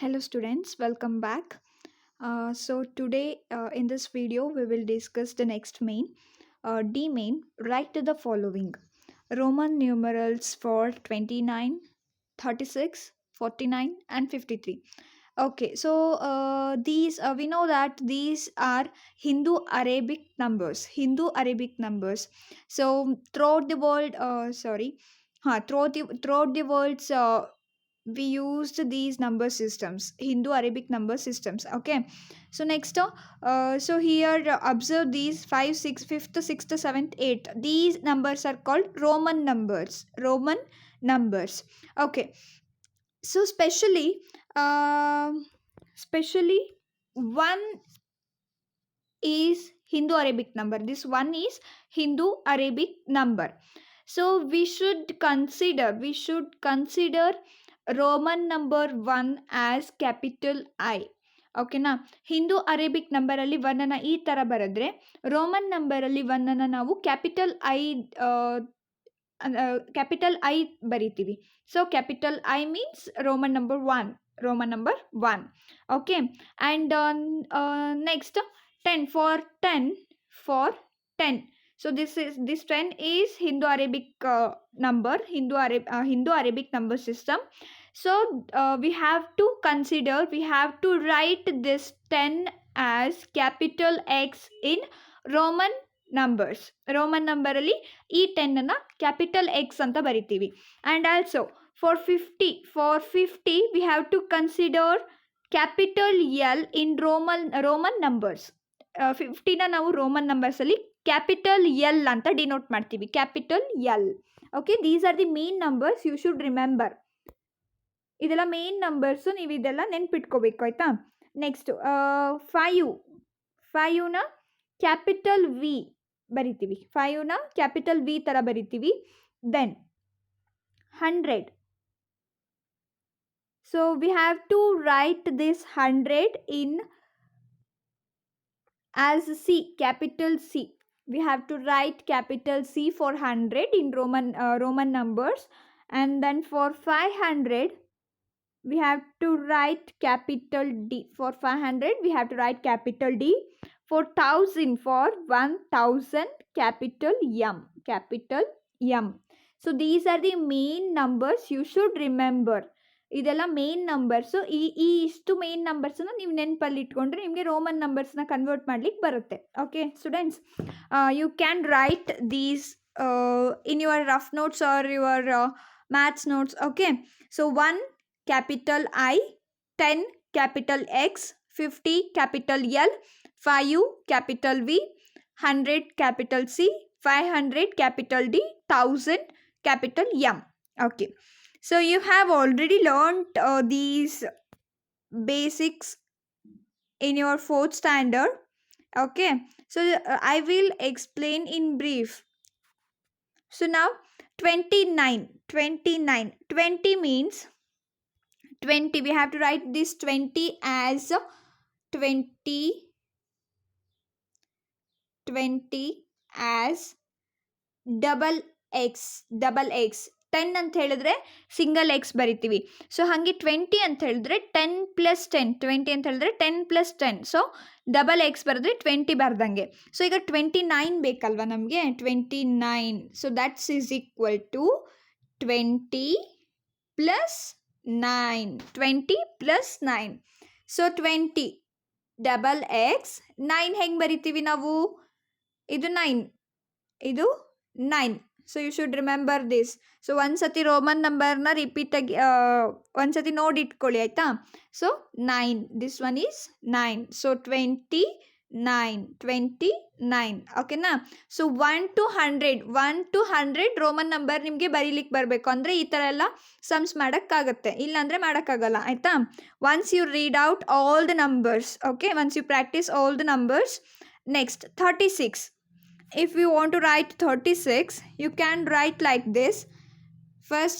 Hello students, welcome back. So today in this video we will discuss the next main. D main, write the following. Roman numerals for 29, 36, 49 and 53. Okay, so these we know that these are Hindu Arabic numbers. Hindu Arabic numbers. So throughout the world, throughout the world's we used these number systems, Hindu Arabic number systems. Okay, so next so here observe these 5 6 5th 6th 7th 8th, these numbers are called Roman numbers. Okay, so specially one is Hindu Arabic number. This one is Hindu Arabic number. So we should consider Roman number 1 as capital I. ಓಕೆನಾ, Hindu Arabic ನಂಬರಲ್ಲಿ ಒನ್ನನ್ನು ಈ ಥರ ಬರೆದ್ರೆ Roman ನಂಬರಲ್ಲಿ ಒನ್ನನ್ನು ನಾವು capital I ಬರಿತೀವಿ. So capital I means Roman number 1. Okay, and next 10 for 10. So this 10 is Hindu Arabic number, Hindu Arabic number system. So we have to write this 10 as capital X in Roman numbers. Roman number ಅಲ್ಲಿ ಈ 10 ಅನ್ನ capital X ಅಂತ ಬರಿತೀವಿ. And also for 50 we have to consider capital L in Roman numbers. 50ನ ನಾವು Roman ನಂಬರ್ಸಲ್ಲಿ capital L ಅಂತ denote ಮಾಡ್ತೀವಿ, capital L. Okay, these are the main numbers, you should remember. ಇದೆಲ್ಲ ಮೇನ್ ನಂಬರ್ಸು, ನೀವು ಇದೆಲ್ಲ ನೆನ್ಪಿಟ್ಕೋಬೇಕು, ಆಯಿತಾ. ನೆಕ್ಸ್ಟ್ 5ನ ಕ್ಯಾಪಿಟಲ್ ವಿ ಬರಿತೀವಿ, 5ನ ಕ್ಯಾಪಿಟಲ್ ವಿ ಥರ ಬರಿತೀವಿ. Then 100. So we have to write this 100 in as C, capital C. We have to write capital C for 100 in Roman numbers. And then for 500 we have to write capital D. For 500 we have to write capital D. For 1000 capital M. So these are the main numbers you should remember. ಇದೆಲ್ಲ main numbers. ಇಷ್ಟು main ನಂಬರ್ಸನ್ನು ನೀವು ನೆನಪಲ್ಲಿ ಇಟ್ಕೊಂಡ್ರೆ ನಿಮಗೆ Roman ನಂಬರ್ಸ್ನ convert ಮಾಡ್ಲಿಕ್ಕೆ ಬರುತ್ತೆ. Okay students, you can write these in your rough notes or your maths notes. Okay, so 1 capital I, 10 capital X, 50 capital L, 5 capital V, 100 capital C, 500 capital D, 1000 capital M. Okay, so you have already learned these basics in your 4th standard. Okay, so I will explain in brief. So now 29 means 20. We have to write this 20 as 20 as double x. 10 ಅಂತ ಹೇಳಿದ್ರೆ single X ಬರಿತೀವಿ. So ಹಾಗೆ 20 ಅಂತ ಹೇಳಿದ್ರೆ 10 + 10. 20 ಅಂತ ಹೇಳಿದ್ರೆ 10 + 10. So double X ಬರೆದ್ರೆ 20 ಬರ್ದಂಗೆ. So ಈಗ 29 ಬೇಕಲ್ವಾ ನಮಗೆ, 29. So that's is equal to 20 + 9. 20 + 9. So 20 double X. 9 ಹೆಂಗೆ ಬರಿತೀವಿ ನಾವು? ಇದು 9, ಇದು 9. So you should remember this. So ಒಂದ್ಸತಿ ರೋಮನ್ ನಂಬರ್ನ ರಿಪೀಟಾಗಿ ಒಂದ್ಸತಿ ನೋಡಿ ಇಟ್ಕೊಳ್ಳಿ, ಆಯಿತಾ. So 9, this one is 9. So 29. ಓಕೆನಾ. ಸೊ 1 to 100 ರೋಮನ್ ನಂಬರ್ ನಿಮಗೆ ಬರೀಲಿಕ್ಕೆ ಬರಬೇಕು. ಅಂದರೆ ಈ ಥರ ಎಲ್ಲ ಸಮ್ಸ್ ಮಾಡೋಕ್ಕಾಗತ್ತೆ, ಇಲ್ಲಾಂದರೆ ಮಾಡೋಕ್ಕಾಗಲ್ಲ, ಆಯಿತಾ. Once you read out all the numbers, okay, once you practise all the numbers. Next 36. If you want to write 36, you can write like this. First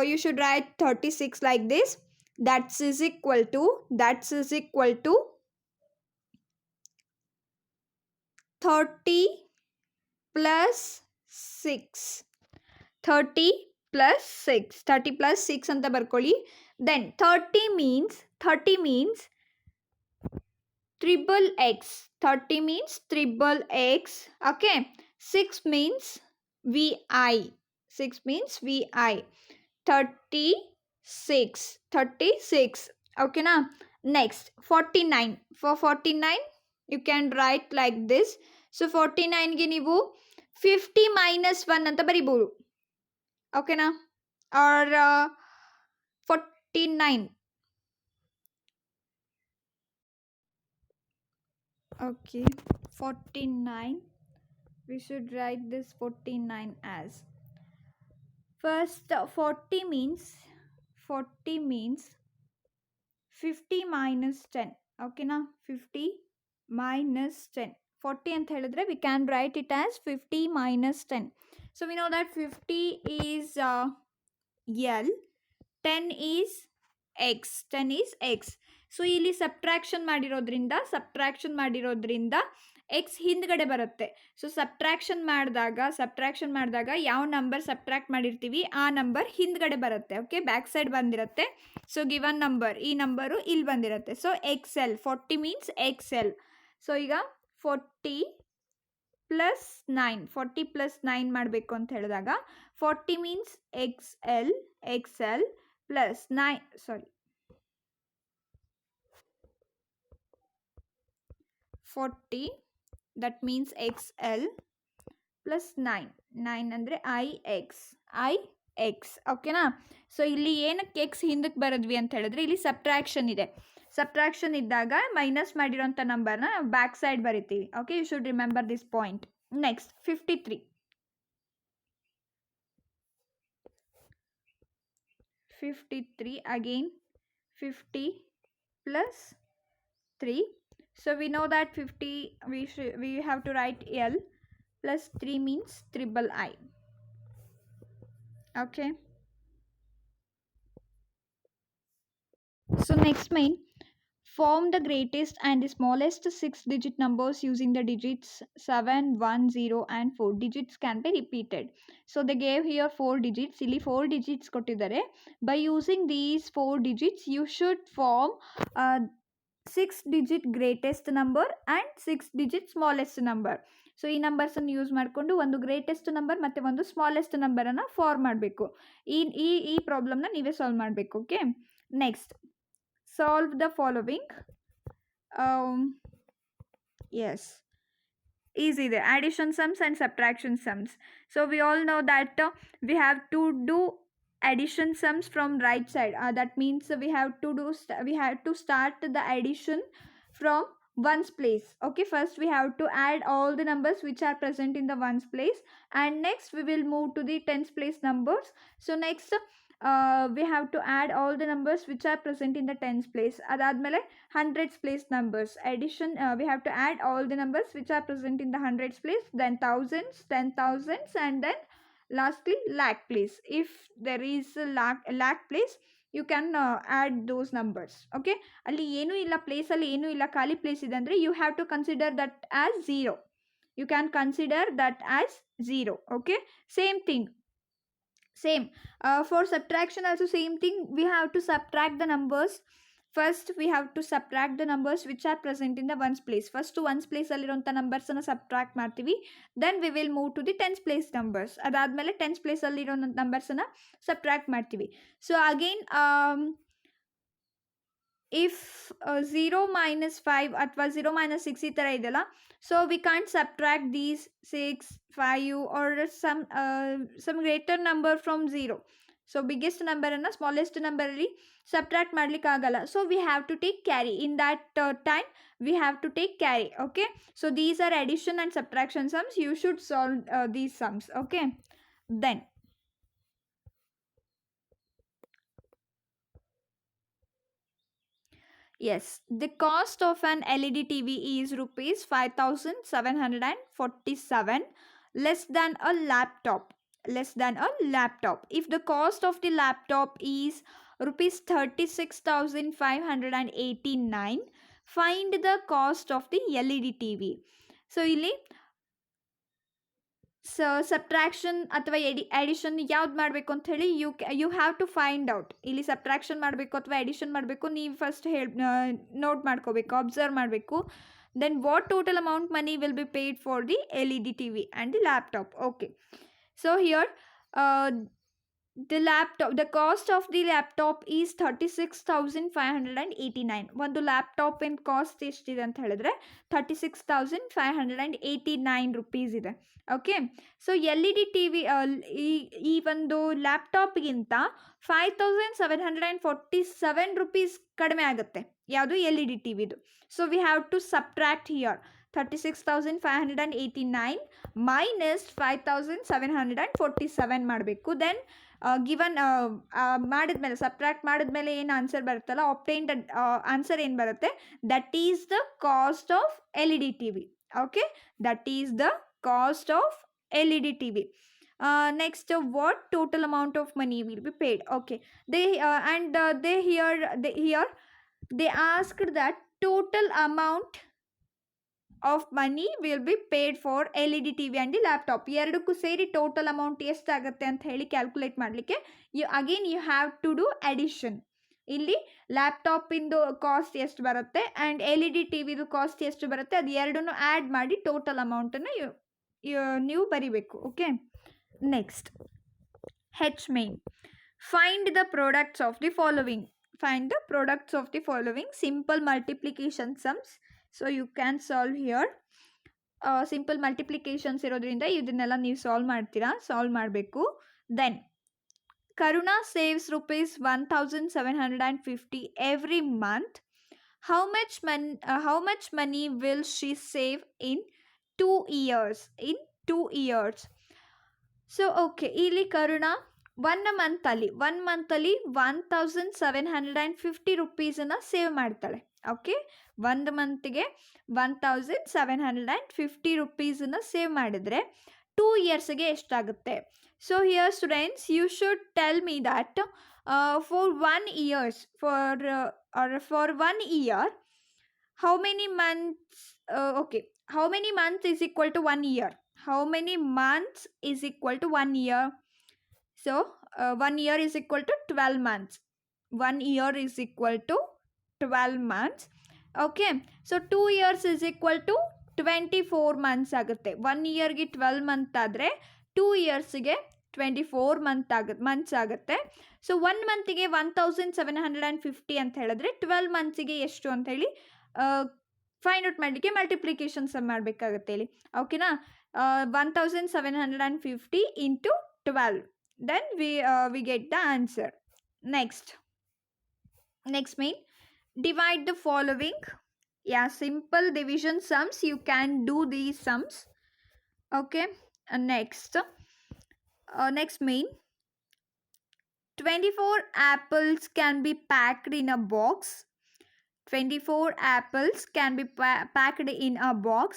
you should write 36 like this. That is equal to 30 plus 6. 30 plus 6 ಅಂತ ಬರ್ಕೊಳ್ಳಿ. Then 30 means triple x. 30 means triple x. Okay. 6 means vi. 6 means vi. 36. Okay na. Next 49. For 49 you can write like this. So 49 ಗೆ ನೀವು 50 minus 1 ಅಂತ ಬರಿಬಹುದು. ಓಕೆನಾ. R 49. Okay, 49. We should write this 49 as. First 40 means 50 minus 10. Okay na. 50 minus 10. 40 ಅಂತ ಹೇಳಿದ್ರೆ we can write it as 50 minus 10. So we know that 50 is L, 10 is x. 10 is x. So ಇಲ್ಲಿ subtraction ಮಾಡಿರೋದ್ರಿಂದ X ಹಿಂದ್ಗಡೆ ಬರುತ್ತೆ. So subtraction ಮಾಡಿದಾಗ ಯಾವ number subtract ಮಾಡಿರ್ತೀವಿ ಆ ನಂಬರ್ ಹಿಂದ್ಗಡೆ ಬರುತ್ತೆ. ಓಕೆ, ಬ್ಯಾಕ್ ಸೈಡ್ ಬಂದಿರುತ್ತೆ. ಸೊ ಗಿವನ್ ನಂಬರ್, ಈ ನಂಬರು ಇಲ್ಲಿ ಬಂದಿರುತ್ತೆ. So X L. 40 means X L. So ಈಗ 40 ಪ್ಲಸ್ 9 ಮಾಡಬೇಕು ಅಂತ ಹೇಳಿದಾಗ 40 means X L plus 40, that means xl plus 9 ಅಂದರೆ ix. ಓಕೆನಾ. ಸೊ ಇಲ್ಲಿ ಏನಕ್ಕೆ ಎಕ್ಸ್ ಹಿಂದಕ್ಕೆ ಬರದ್ವಿ ಅಂತ ಹೇಳಿದ್ರೆ ಇಲ್ಲಿ ಸಬ್ಟ್ರಾಕ್ಷನ್ ಇದೆ. ಸಬ್ಟ್ರಾಕ್ಷನ್ ಇದ್ದಾಗ ಮೈನಸ್ ಮಾಡಿರೋಂಥ ನಂಬರ್ನ ನಾವು ಬ್ಯಾಕ್ ಸೈಡ್ ಬರಿತೀವಿ. Okay, you should remember this point. Next 53 again 50 plus 3. So we know that 50 we have to write L plus 3 means triple I. Okay. So next main, form the greatest and the smallest 6-digit numbers using the digits 7, 1, 0 and 4. Digits can be repeated. So they gave here 4 digits. Illi 4 digits kottidare. By using these 4 digits you should form 6-digit greatest number and 6-digit smallest number. So ಈ ನಂಬರ್ಸನ್ನು use ಮಾಡಿಕೊಂಡು ಒಂದು greatest number ಮತ್ತು ಒಂದು smallest ನಂಬರನ್ನು form ಮಾಡಬೇಕು. ಈ ಪ್ರಾಬ್ಲಮ್ನ ನೀವೇ solve ಮಾಡಬೇಕು. Okay, next solve the following. Yes, easy there. Addition sums and subtraction sums. So we all know that we have to do addition sums from right side. That means we have to start the addition from ones place. Okay, first we have to add all the numbers which are present in the ones place, and next we will move to the tens place numbers. So next we have to add all the numbers which are present in the tens place. Adadmele hundreds place numbers addition, we have to add all the numbers which are present in the hundreds place, then thousands, 10,000s, and then lastly lakh place. If there is a lakh place you can add those numbers. Okay, ಅಲ್ಲಿ ಏನು ಇಲ್ಲ, place ಅಲ್ಲಿ ಏನು ಇಲ್ಲ, ಖಾಲಿ place ಇದೆ ಅಂದರೆ you have to consider that as 0. You can consider that as 0. Okay, same thing. For subtraction also same thing. We have to subtract the numbers. First we have to subtract the numbers which are present in the ones place. First ones place ಅಲ್ಲಿರುವಂಥ ನಂಬರ್ಸನ್ನು subtract ಮಾಡ್ತೀವಿ. Then we will move to the tens place numbers. ಅದಾದಮೇಲೆ tense place ಅಲ್ಲಿರೋ ನಂಬರ್ಸನ್ನು subtract ಮಾಡ್ತೀವಿ. So again if 0 minus 5 ಅಥವಾ 0 minus 6 ಈ ಥರ ಇದೆಯಲ್ಲ, so we can't subtract these 6, 5 or some greater number from 0. So biggest ನಂಬರನ್ನು ಸ್ಮಾಲೆಸ್ಟ್ ನಂಬರಲ್ಲಿ ಸಬ್ಟ್ರಾಕ್ಟ್ ಮಾಡಲಿಕ್ಕಾಗಲ್ಲ. So we have to take carry. In that time we have to take carry. Okay, so these are addition and subtraction sums. You should solve these sums. Okay, then yes, the cost of an LED TV is rupees 5,747, less than a laptop. If the cost of the laptop is rupees 36,589, find the cost of the LED TV. So ಇಲ್ಲಿ subtraction ಅಥವಾ addition ಯಾವ್ದು ಮಾಡಬೇಕು ಅಂತ ಹೇಳಿ you have to find out. ಇಲ್ಲಿ subtraction ಮಾಡಬೇಕು ಅಥವಾ addition ಮಾಡಬೇಕು, ನೀವು ಫಸ್ಟ್ ನೋಟ್ ಮಾಡ್ಕೋಬೇಕು, ಅಬ್ಸರ್ವ್ ಮಾಡಬೇಕು. Then what total amount money will be paid for the LED TV and the laptop. Okay, so here the cost of the laptop is 36,589. ಒಂದು ಲ್ಯಾಪ್ಟಾಪಿನ cost ಎಷ್ಟಿದೆ ಅಂತ ಹೇಳಿದ್ರೆ 36,589 ರೂಪೀಸ್ ಇದೆ. ಓಕೆ, ಸೊ LED TV ಈ ಒಂದು ಲ್ಯಾಪ್ಟಾಪ್ಗಿಂತ 5,747 rupees ಕಡಿಮೆ ಆಗುತ್ತೆ. ಯಾವುದು LED TVದು. So we have to subtract here 36,589 minus 5,747 ಮಾಡಬೇಕು. ದೆನ್ ಗಿವನ್ ಮಾಡಿದ್ಮೇಲೆ ಸಬ್ಟ್ರಾಕ್ಟ್ ಮಾಡಿದ್ಮೇಲೆ ಏನು ಆನ್ಸರ್ ಬರುತ್ತಲ್ಲ, ಆಪ್ಟೈನ್ಡ್ ಆನ್ಸರ್ ಏನು ಬರುತ್ತೆ, that is the cost of LED TV. Okay, that is the cost of LED TV. Next, what total amount of money will be paid? Okay, they asked that total amount of money will be paid for LED TV and the laptop. ಎರಡಕ್ಕೂ ಸೇರಿ total amount ಎಷ್ಟಾಗುತ್ತೆ ಅಂತ ಹೇಳಿ calculate ಮಾಡಲಿಕ್ಕೆ you have to do addition. ಇಲ್ಲಿ ಲ್ಯಾಪ್ಟಾಪಿಂದು cost ಎಷ್ಟು ಬರುತ್ತೆ ಆ್ಯಂಡ್ LED TVದು ಕಾಸ್ಟ್ ಎಷ್ಟು ಬರುತ್ತೆ, ಅದು ಎರಡನ್ನೂ ಆ್ಯಡ್ ಮಾಡಿ ಟೋಟಲ್ ಅಮೌಂಟನ್ನು ನೀವು ಬರಿಬೇಕು. Okay, next H main. Find the products of the following. Find the products of the following. Simple multiplication sums. So you can solve here. Simple multiplications ಇರೋದ್ರಿಂದ ಇದನ್ನೆಲ್ಲ ನೀವು ಸಾಲ್ವ್ ಮಾಡಬೇಕು. Then Karuna saves rupees 1,750 every month. How much money will she save in 2 years? In 2 years. So okay, ಇಲ್ಲಿ Karuna one ಮಂತಲ್ಲಿ 1,750 ರೂಪೀಸನ್ನು save ಮಾಡ್ತಾಳೆ. Okay, ಒಂದು ಮಂತ್ಗೆ 1,750 ರೂಪೀಸನ್ನು ಸೇವ್ ಮಾಡಿದರೆ 2 ಇಯರ್ಸ್ಗೆ ಎಷ್ಟಾಗುತ್ತೆ? So here students, you should tell me that for 1 year how many months, okay, how many months is equal to 1 year? How many months is equal to 1 year? So 1 year is equal to 12 months. 1 year is equal to 12 months. Okay, so 2 years is equal to 24 months ಆಗುತ್ತೆ. 1 ಇಯರ್ಗೆ 12 month ಆದರೆ 2 ಇಯರ್ಸ್ಗೆ 24 months ಆಗುತ್ತೆ. So 1 ಮಂತಿಗೆ 1,750 ಅಂತ ಹೇಳಿದ್ರೆ 12 ಮಂತ್ಸಿಗೆ ಎಷ್ಟು ಅಂತ ಹೇಳಿ find out ಮಾಡಲಿಕ್ಕೆ ಮಲ್ಟಿಪ್ಲಿಕೇಶನ್ ಸಮ್ ಮಾಡಬೇಕಾಗುತ್ತೆ ಇಲ್ಲಿ. ಓಕೆನಾ, 1,750 into 12. Then we get the answer. Next mean divide the following. Yeah, simple division sums. You can do these sums. Okay, next mean 24 apples can be packed in a box. 24 apples can be packed in a box.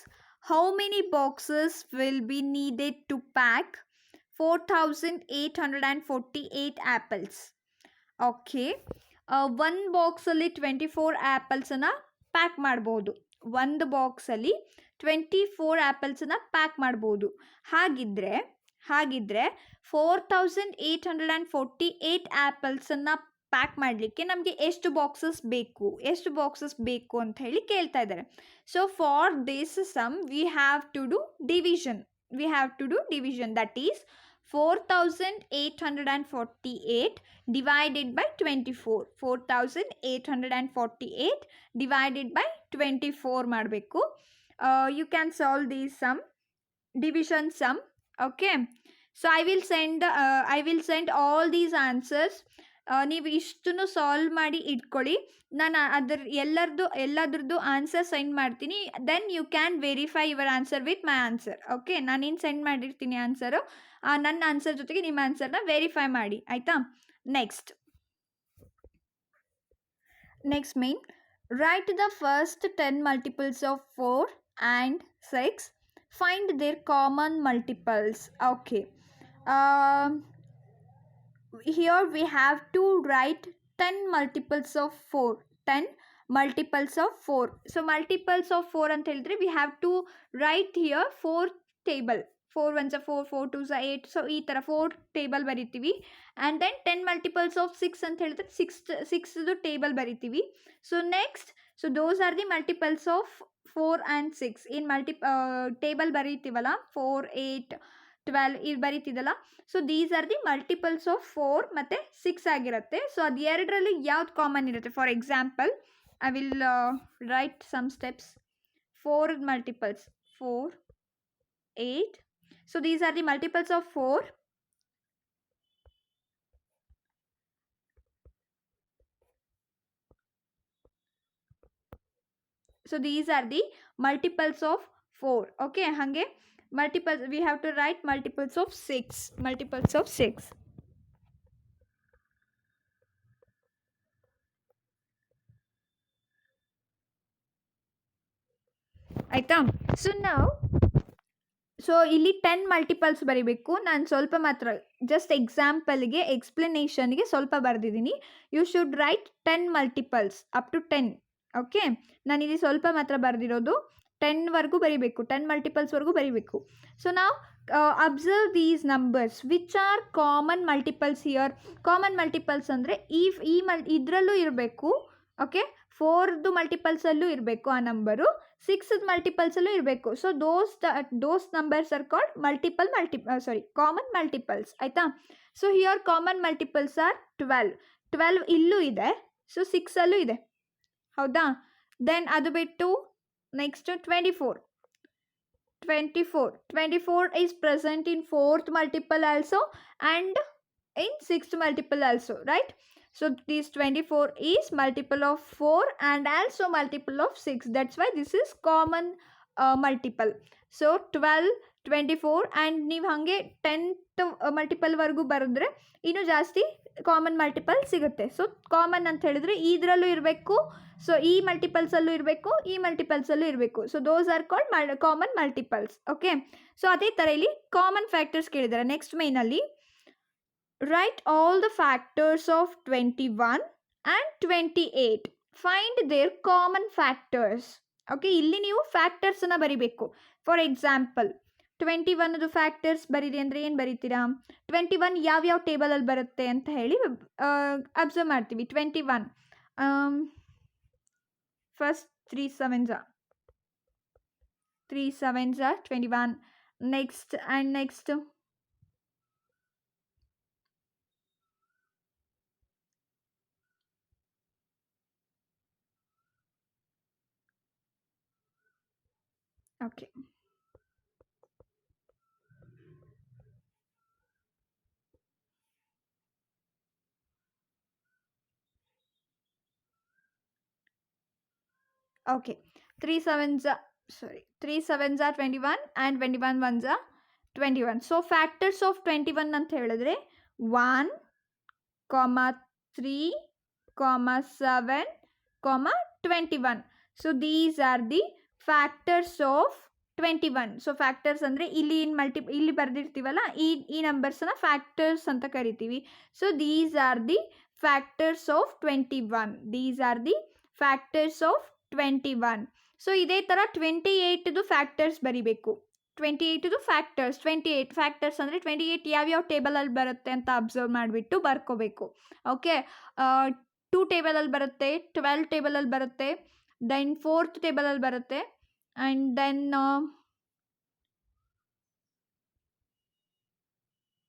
How many boxes will be needed to pack 4,848 apples? Okay, ಒಂದು ಬಾಕ್ಸಲ್ಲಿ 24 ಆ್ಯಪಲ್ಸನ್ನು pack ಮಾಡ್ಬೋದು. ಒಂದು ಬಾಕ್ಸಲ್ಲಿ 24 ಆ್ಯಪಲ್ಸನ್ನು pack ಮಾಡ್ಬೋದು. ಹಾಗಿದ್ರೆ 4,848 ಆ್ಯಪಲ್ಸನ್ನು pack ಮಾಡಲಿಕ್ಕೆ ನಮಗೆ ಎಷ್ಟು ಬಾಕ್ಸಸ್ ಬೇಕು ಅಂತ ಹೇಳಿ ಕೇಳ್ತಾ ಇದ್ದಾರೆ. So for this sum we have to do division. That is 4,848 divided by 24. 4,848 divided by 24 ಮಾಡಬೇಕು. You can solve these sum, division sum. Okay, so I will send all these answers. ನೀವು ಇಷ್ಟನ್ನು solve ಮಾಡಿ ಇಟ್ಕೊಳ್ಳಿ. ನಾನು ಎಲ್ಲದ್ರದ್ದು answer send ಮಾಡ್ತೀನಿ. Then you can verify your answer with my answer. Okay, ನಾನೇನು send ಮಾಡಿರ್ತೀನಿ ಆನ್ಸರು, ನನ್ನ ಆನ್ಸರ್ ಜೊತೆಗೆ ನಿಮ್ಮ ಆನ್ಸರ್ನ ವೆರಿಫೈ ಮಾಡಿ, ಆಯಿತಾ? Next mean write the first 10 multiples of 4 and 6. Find their common multiples. Okay, here we have to write 10 multiples of 4. 10 multiples of 4. So multiples of 4 ಅಂತ ಹೇಳಿದ್ರೆ we have to write here 4 table. 4 1 4 4 2 8. So ಈ ಥರ 4 table ಬರಿತೀವಿ. And then 10 multiples of 6 ಅಂತ ಹೇಳಿದ್ರೆ ಸಿಕ್ಸ್ದು table ಬರಿತೀವಿ. So next, so those are the multiples of 4 and 6. ಏನು ಟೇಬಲ್ ಬರೀತೀವಲ್ಲ 4 8 12 ಇದು ಬರೀತಿದ್ದಲ್ಲ. So these are the multiples of 4 ಮತ್ತು 6 ಆಗಿರುತ್ತೆ. ಸೊ ಅದು ಎರಡರಲ್ಲಿ ಯಾವ್ದು ಕಾಮನ್ ಇರುತ್ತೆ? For example, I will write some steps. 4 multiples, 4 8. So these are the multiples of 4. So these are the multiples of 4. Okay, hange multiples, we have to write multiples of 6. Multiples of 6. ಆಯಿತಾ? So ನಾವು ಇಲ್ಲಿ 10 multiples ಬರೀಬೇಕು. ನಾನು ಸ್ವಲ್ಪ ಮಾತ್ರ just ಎಕ್ಸಾಂಪಲ್ಗೆ, ಎಕ್ಸ್ಪ್ಲನೇಷನ್ಗೆ ಸ್ವಲ್ಪ ಬರೆದಿದ್ದೀನಿ. You should write 10 multiples up to 10. Okay, ನಾನಿಲ್ಲಿ ಸ್ವಲ್ಪ ಮಾತ್ರ ಬರೆದಿರೋದು. 10ವರೆಗೂ ಬರೀಬೇಕು, 10 ಮಲ್ಟಿಪಲ್ಸ್ವರೆಗೂ ಬರೀಬೇಕು. ಸೊ ನಾವು observe these numbers which are common multiples here. Common multiples ಅಂದರೆ ಇದರಲ್ಲೂ ಇರಬೇಕು. ಓಕೆ, 4ದು ಮಲ್ಟಿಪಲ್ಸಲ್ಲೂ ಇರಬೇಕು ಆ ನಂಬರು, 6ದ ಮಲ್ಟಿಪಲ್ಸಲ್ಲೂ ಇರಬೇಕು. So those numbers are called common multiples. ಆಯಿತಾ? So here common multiples are 12 ಇಲ್ಲೂ ಇದೆ, ಸೊ 6ಅಲ್ಲೂ ಇದೆ. ಹೌದಾ? ದೆನ್ ಅದು ಬಿಟ್ಟು next 24 is present in 4th multiple also and in 6th multiple also, right? So this 24 is multiple of 4 and also multiple of 6. That's why this is common multiple. So 12 24 and ನೀವು ಹಾಗೆ 10th multiple ವರೆಗೂ ಬರೆದ್ರೆ ಇನ್ನೂ ಜಾಸ್ತಿ common multiple ಸಿಗುತ್ತೆ. So common ಅಂತ ಹೇಳಿದ್ರೆ ಇದರಲ್ಲೂ ಇರಬೇಕು, ಸೊ ಈ ಮಲ್ಟಿಪಲ್ಸಲ್ಲೂ ಇರಬೇಕು, ಈ ಮಲ್ಟಿಪಲ್ಸಲ್ಲೂ ಇರಬೇಕು. So those R called common multiples. Okay, so ಅದೇ ಥರ ಇಲ್ಲಿ ಕಾಮನ್ ಫ್ಯಾಕ್ಟರ್ಸ್ ಕೇಳಿದ್ದಾರೆ. ನೆಕ್ಸ್ಟ್ ಮೇನಲ್ಲಿ write all the factors of 21 and 28. Find their common factors. Okay, ಇಲ್ಲಿ ನೀವು ಫ್ಯಾಕ್ಟರ್ಸನ್ನು ಬರಿಬೇಕು. ಫಾರ್ ಎಕ್ಸಾಂಪಲ್ 21ದು ಫ್ಯಾಕ್ಟರ್ಸ್ ಬರೀರಿ ಅಂದರೆ ಏನು ಬರೀತೀರಾ? 21 ಯಾವ್ಯಾವ ಟೇಬಲಲ್ಲಿ ಬರುತ್ತೆ ಅಂತ ಹೇಳಿ ಅಬ್ಸರ್ವ್ ಮಾಡ್ತೀವಿ. 21 first 3 7s are 21. Next and next okay. Okay, 3 7s are 21 and 21 1s are 21. So factors of 21 ಅಂತ ಹೇಳಿದ್ರೆ 1, 3, 7, 21. So these are the factors of 21. So factors ಅಂದರೆ ಇಲ್ಲಿ ಬರೆದಿರ್ತೀವಲ್ಲ ಈ ನಂಬರ್ಸನ್ನ ಫ್ಯಾಕ್ಟರ್ಸ್ ಅಂತ ಕರಿತೀವಿ. So these are the factors of 21. These are the factors of 21. So ಇದೇ ಥರ 28ದು factors ಬರಿಬೇಕು. 28ದು ಫ್ಯಾಕ್ಟರ್ಸ್ 28 ಫ್ಯಾಕ್ಟರ್ಸ್ ಅಂದರೆ 28 ಯಾವ್ಯಾವ ಟೇಬಲಲ್ಲಿ ಬರುತ್ತೆ ಅಂತ ಅಬ್ಸರ್ವ್ ಮಾಡಿಬಿಟ್ಟು ಬರ್ಕೋಬೇಕು. ಓಕೆ, 2 ಟೇಬಲಲ್ಲಿ ಬರುತ್ತೆ, 12 ಟೇಬಲಲ್ಲಿ ಬರುತ್ತೆ, ದೆನ್ 4th ಟೇಬಲಲ್ಲಿ ಬರುತ್ತೆ, ಆ್ಯಂಡ್ ದೆನ್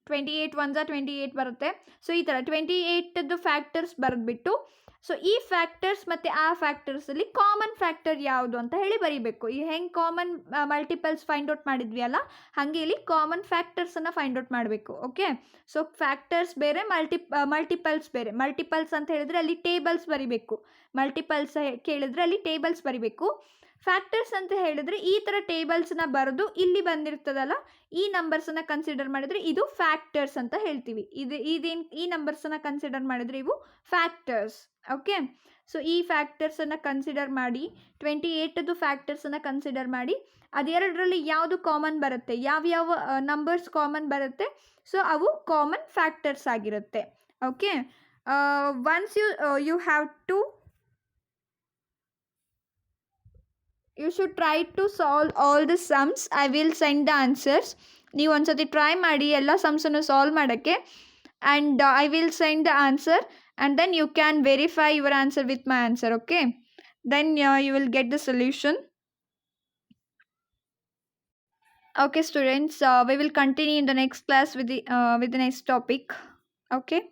28 1s are 28 ಬರುತ್ತೆ. ಸೊ ಈ ಥರ 28ದು ಫ್ಯಾಕ್ಟರ್ಸ್ ಬರೆದ್ಬಿಟ್ಟು, ಸೊ ಈ ಫ್ಯಾಕ್ಟರ್ಸ್ ಮತ್ತು ಆ ಫ್ಯಾಕ್ಟರ್ಸಲ್ಲಿ ಕಾಮನ್ ಫ್ಯಾಕ್ಟರ್ ಯಾವುದು ಅಂತ ಹೇಳಿ ಬರೀಬೇಕು. ಈ ಹೆಂಗೆ ಕಾಮನ್ ಮಲ್ಟಿಪಲ್ಸ್ ಫೈಂಡ್ ಔಟ್ ಮಾಡಿದ್ವಿ ಅಲ್ಲ, ಹಾಗೆ ಇಲ್ಲಿ ಕಾಮನ್ ಫ್ಯಾಕ್ಟರ್ಸನ್ನು ಫೈಂಡ್ ಔಟ್ ಮಾಡಬೇಕು. ಓಕೆ, ಸೊ ಫ್ಯಾಕ್ಟರ್ಸ್ ಬೇರೆ, ಮಲ್ಟಿಪಲ್ಸ್ ಬೇರೆ. ಮಲ್ಟಿಪಲ್ಸ್ ಅಂತ ಹೇಳಿದ್ರೆ ಅಲ್ಲಿ ಟೇಬಲ್ಸ್ ಬರಿಬೇಕು, ಮಲ್ಟಿಪಲ್ಸ್ ಕೇಳಿದ್ರೆ ಅಲ್ಲಿ ಟೇಬಲ್ಸ್ ಬರಿಬೇಕು. ಫ್ಯಾಕ್ಟರ್ಸ್ ಅಂತ ಹೇಳಿದ್ರೆ ಈ ಥರ ಟೇಬಲ್ಸ್ನ ಬರೆದು ಇಲ್ಲಿ ಬಂದಿರ್ತದಲ್ಲ ಈ ನಂಬರ್ಸನ್ನು ಕನ್ಸಿಡರ್ ಮಾಡಿದರೆ ಇದು ಫ್ಯಾಕ್ಟರ್ಸ್ ಅಂತ ಹೇಳ್ತೀವಿ. ಈ ನಂಬರ್ಸನ್ನು ಕನ್ಸಿಡರ್ ಮಾಡಿದರೆ ಇವು ಫ್ಯಾಕ್ಟರ್ಸ್. ಓಕೆ, ಸೊ ಈ ಫ್ಯಾಕ್ಟರ್ಸನ್ನು ಕನ್ಸಿಡರ್ ಮಾಡಿ, 28ದು ಫ್ಯಾಕ್ಟರ್ಸನ್ನು ಕನ್ಸಿಡರ್ ಮಾಡಿ, ಅದೆರಡರಲ್ಲಿ ಯಾವುದು ಕಾಮನ್ ಬರುತ್ತೆ, ಯಾವ್ಯಾವ ನಂಬರ್ಸ್ ಕಾಮನ್ ಬರುತ್ತೆ, ಸೊ ಅವು ಕಾಮನ್ ಫ್ಯಾಕ್ಟರ್ಸ್ ಆಗಿರುತ್ತೆ. Okay, once you have to you should try to solve all the sums. I will send the answers. ನೀವು ಒಂದ್ಸತಿ ಟ್ರೈ ಮಾಡಿ ಎಲ್ಲ ಸಮ್ಸನ್ನು ಸಾಲ್ವ್ ಮಾಡೋಕ್ಕೆ. And I will send the answer and then you can verify your answer with my answer. Okay, then you will get the solution. Okay students, we will continue in the next class with the next topic. Okay,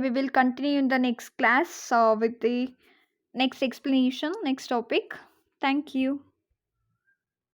we will continue in the next class with the next explanation, next topic. Thank you.